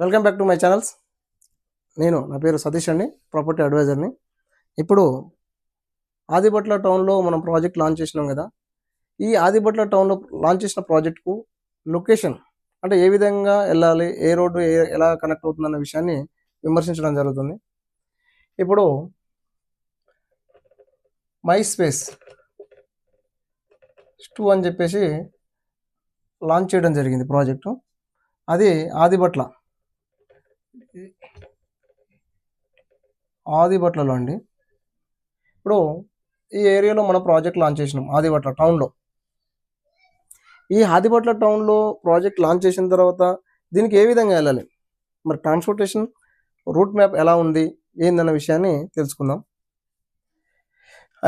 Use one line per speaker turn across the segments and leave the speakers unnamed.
Welcome back to my channels. నా పేరు సతీష్ అండి, ప్రాపర్టీ అడ్వైజర్ని. ఇప్పుడు ఆదిబట్ల టౌన్లో మనం ప్రాజెక్ట్ లాంచ్ చేసినాం కదా. ఈ ఆదిబట్ల టౌన్లో లాంచ్ చేసిన ప్రాజెక్టుకు లొకేషన్ అంటే ఏ విధంగా వెళ్ళాలి, ఏ రోడ్డు ఎలా కనెక్ట్ అవుతుందన్న విషయాన్ని విమర్శించడం జరుగుతుంది. ఇప్పుడు మై స్పేస్ 2 అని చెప్పేసి లాంచ్ చేయడం జరిగింది ప్రాజెక్టు. అది ఆదిబట్లలో అండి. ఇప్పుడు ఈ ఏరియాలో మన ప్రాజెక్ట్ లాంచ్ చేసినాం ఆదిబట్ల టౌన్లో. ఈ ఆదిబట్ల టౌన్లో ప్రాజెక్ట్ లాంచ్ చేసిన తర్వాత దీనికి ఏ విధంగా వెళ్ళాలి, మరి ట్రాన్స్పోర్టేషన్ రూట్ మ్యాప్ ఎలా ఉంది ఏందన్న విషయాన్ని తెలుసుకుందాం.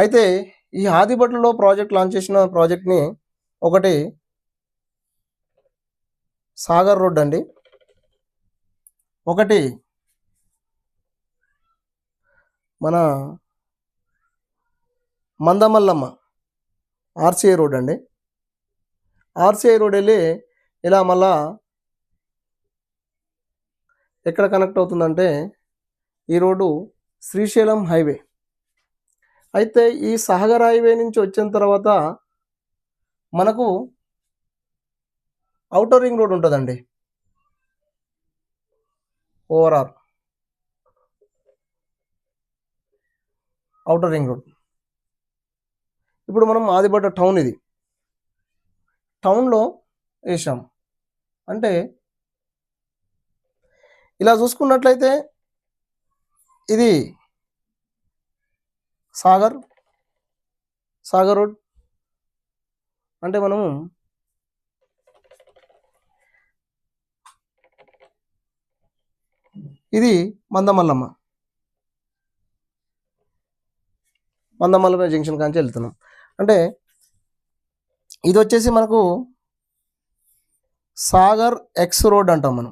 అయితే ఈ ఆదిబట్లలో ప్రాజెక్ట్ లాంచ్ చేసిన ప్రాజెక్ట్ని ఒకటి సాగర్ రోడ్ అండి, ఒకటి మన మందమల్లమ్మ ఆర్సీఐ రోడ్ అండి. ఆర్సీఐ రోడ్ వెళ్ళి ఇలా మళ్ళా ఎక్కడ కనెక్ట్ అవుతుందంటే ఈ రోడ్డు శ్రీశైలం హైవే. అయితే ఈ సాగర్ హైవే నుంచి వచ్చిన తర్వాత మనకు ఔటర్ రింగ్ రోడ్ ఉంటుందండి. Overall outer ring road. ఇప్పుడు మనం ఆదిబట్ట టౌన్, ఇది టౌన్లో వేసాం అంటే ఇలా చూసుకున్నట్లయితే ఇది సాగర్ రోడ్. అంటే మనము ఇది మందమల్లమ్మ జంక్షన్ కాంచి వెళ్తున్నాం. అంటే ఇది వచ్చేసి మనకు సాగర్ ఎక్స్ రోడ్ అంటాం మనం.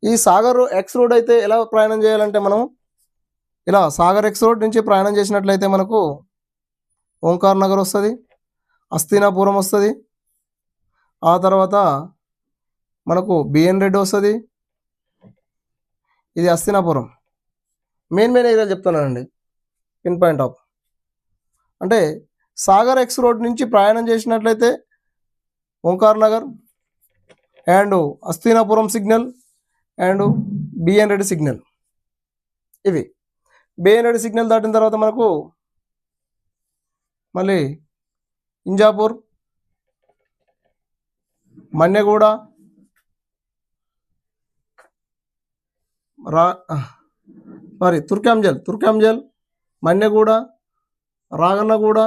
ఈ సాగర్ ఎక్స్ రోడ్ అయితే ఎలా ప్రయాణం చేయాలంటే మనం ఇలా సాగర్ ఎక్స్ రోడ్ నుంచి ప్రయాణం చేసినట్లయితే మనకు ఓంకార్ నగర్ వస్తుంది, అస్థినాపురం వస్తుంది, ఆ తర్వాత మనకు బిఎన్ రెడ్డి వస్తుంది. ఇది అస్థినాపురం మెయిన్ ఏరియా చెప్తున్నానండి, పిన్ పాయింట్ ఆఫ్. అంటే సాగర్ ఎక్స్ రోడ్ నుంచి ప్రయాణం చేసినట్లయితే Omkar Nagar and Hastinapuram signal and BN Reddy signal. ఇవి బిఎన్ రెడ్డి సిగ్నల్ దాటిన తర్వాత మనకు మళ్ళీ ఇంజాపూర్, మన్నెగూడ, తుర్కాంజల్, మన్నెగూడ, రాగన్నగూడ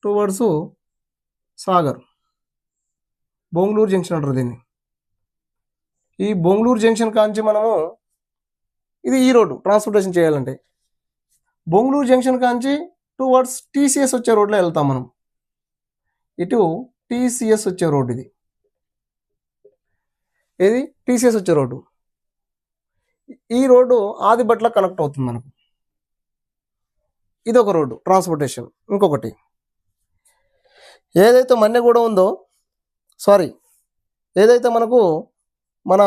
టువర్డ్స్ సాగర్, బొంగళూరు జంక్షన్ అంటారు దీన్ని. ఈ బొంగళూరు జంక్షన్ కాంచి మనము ఇది ఈ రోడ్డు ట్రాన్స్పోర్టేషన్ చేయాలంటే బొంగళూరు జంక్షన్ కాంచి టువర్డ్స్ టీసీఎస్ వచ్చే రోడ్లో వెళ్తాం మనం. ఇటు టీసీఎస్ వచ్చే రోడ్డు, ఇది టీసీఎస్ వచ్చే రోడ్డు. ఈ రోడ్డు ఆదిబట్ల కనెక్ట్ అవుతుంది మనకు. ఇది ఒక రోడ్డు ట్రాన్స్పోర్టేషన్. ఇంకొకటి ఏదైతే మన్నెగూడ ఉందో, ఏదైతే మనకు మన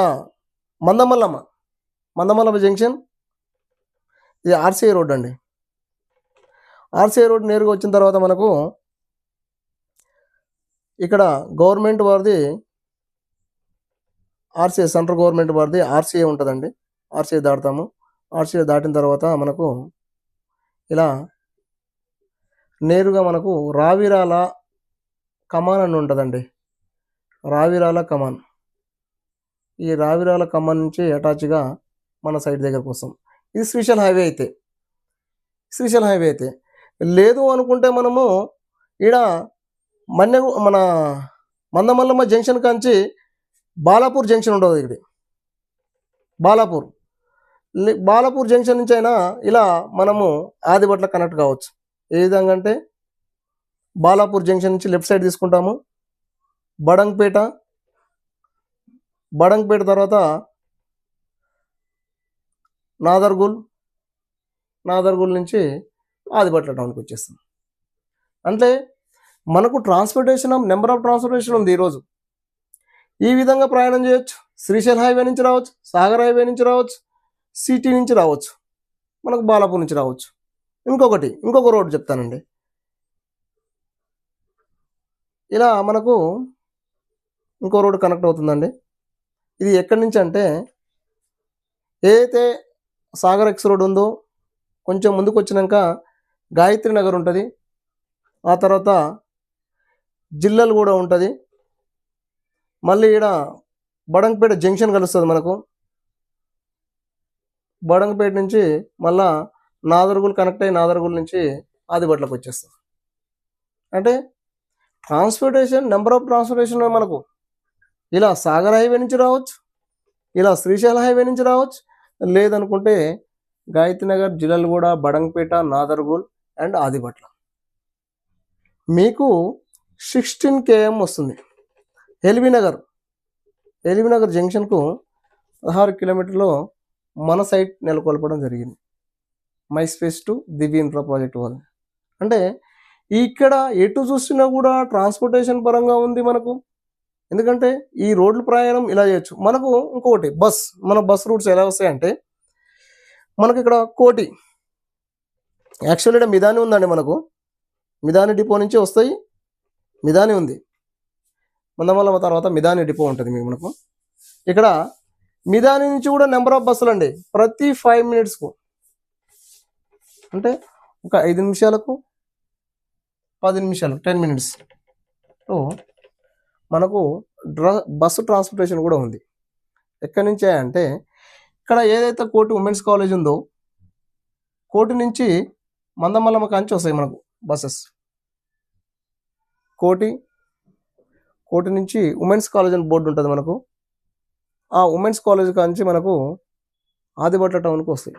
మందమల్లమ్మ జంక్షన్, ఇది ఆర్సీఐ రోడ్ అండి. ఆర్సీఐ రోడ్ నేరుగా వచ్చిన తర్వాత మనకు ఇక్కడ గవర్నమెంట్ వారిది ఆర్సీఐ, సెంట్రల్ గవర్నమెంట్ వారిది ఆర్సీఐ ఉంటుందండి. ఆర్సీఐ దాటుతాము. ఆర్సీఐ దాటిన తర్వాత మనకు ఇలా నేరుగా మనకు రావిరాల కమాన్ అని ఉంటుందండి. రావిరాల కమాన్, ఈ రావిరాల కమాన్ నుంచి అటాచ్గా మన సైడ్ దగ్గరకు వస్తాం. ఇది శ్రీశైలం హైవే అయితే లేదు అనుకుంటే మనము ఈడ మన మందమల్లమ్మ జంక్షన్ కాంచి బాలాపూర్ జంక్షన్ ఉంటుంది. ఇక్కడ బాలాపూర్ జంక్షన్ నుంచి అయినా ఇలా మనము ఆదిబట్ల కనెక్ట్ కావచ్చు. ఏ విధంగా అంటే బాలాపూర్ జంక్షన్ నుంచి లెఫ్ట్ సైడ్ తీసుకుంటాము, బడంగ్పేట తర్వాత నాదర్గుల్ నుంచి ఆదిబట్ల టౌన్కి వచ్చేస్తాం. అంటే మనకు నెంబర్ ఆఫ్ ట్రాన్స్పోర్టేషన్ ఉంది ఈరోజు. ఈ విధంగా ప్రయాణం చేయొచ్చు. శ్రీశైలం హైవే నుంచి రావచ్చు, సాగర్ హైవే నుంచి రావచ్చు, సిటీ నుంచి రావచ్చు, మనకు బాలాపూర్ నుంచి రావచ్చు. ఇంకొక రోడ్ చెప్తానండి. ఇలా మనకు ఇంకో రోడ్ కనెక్ట్ అవుతుందండి. ఇది ఎక్కడి నుంచి అంటే ఏదైతే సాగర్ ఎక్స్ రోడ్ ఉందో కొంచెం ముందుకు వచ్చినాక గాయత్రి నగర్ ఉంటుంది, ఆ తర్వాత జిల్లలు కూడా ఉంటుంది, మళ్ళీ ఇక్కడ బడంగపేట జంక్షన్ కలుస్తుంది మనకు. బడంగపేట నుంచి మళ్ళా నాదర్గుల్ కనెక్ట్ అయ్యి నాదర్గుల్ నుంచి ఆదిబట్లకు వచ్చేస్తాం. అంటే ట్రాన్స్పోర్టేషన్, నెంబర్ ఆఫ్ ట్రాన్స్పోర్టేషన్ మనకు ఇలా సాగర్ హైవే నుంచి రావచ్చు, ఇలా శ్రీశైలం హైవే నుంచి రావచ్చు, లేదనుకుంటే గాయత్రి నగర్, జిల్లలగూడ, బడంగపేట, నాదర్గుల్ అండ్ ఆదిబట్ల. మీకు 16 km వస్తుంది. ఎల్బీ నగర్ జంక్షన్కు 16 కిలోమీటర్లో మన సైట్ నెలకొల్పడం జరిగింది, my space to Divya infra project వాళ్ళు. అంటే ఇక్కడ ఎటు చూసినా కూడా ట్రాన్స్పోర్టేషన్ పరంగా ఉంది మనకు. ఎందుకంటే ఈ రోడ్ల ప్రయాణం ఇలా చేయొచ్చు. మనకు ఇంకొకటి మన బస్ రూట్స్ ఎలా వస్తాయంటే మనకి ఇక్కడ కోటి, యాక్చువల్లీ ఇక్కడ మిదాని ఉందండి. మనకు మిదాని డిపో నుంచి వస్తాయి, మిదాని ఉంది, మందమల్లమ్మ తర్వాత మిదాని డిపో ఉంటుంది మీకు. మనకు ఇక్కడ మిదాని నుంచి కూడా నెంబర్ ఆఫ్ బస్సులు అండి, ప్రతి 5 minutesకు, అంటే ఒక 5 నిమిషాలకు 10 నిమిషాలు 10 minutes మనకు బస్సు ట్రాన్స్పోర్టేషన్ కూడా ఉంది. ఎక్కడి నుంచే అంటే ఇక్కడ ఏదైతే కోటి ఉమెన్స్ కాలేజ్ ఉందో కోటి నుంచి మందమల్లమ్మ కాంచి వస్తాయి మనకు బస్సెస్. కోటి నుంచి ఉమెన్స్ కాలేజ్ అని బోర్డు ఉంటుంది మనకు. ఆ ఉమెన్స్ కాలేజ్ కాంచి మనకు ఆదిబట్ల టౌన్కి వస్తాయి.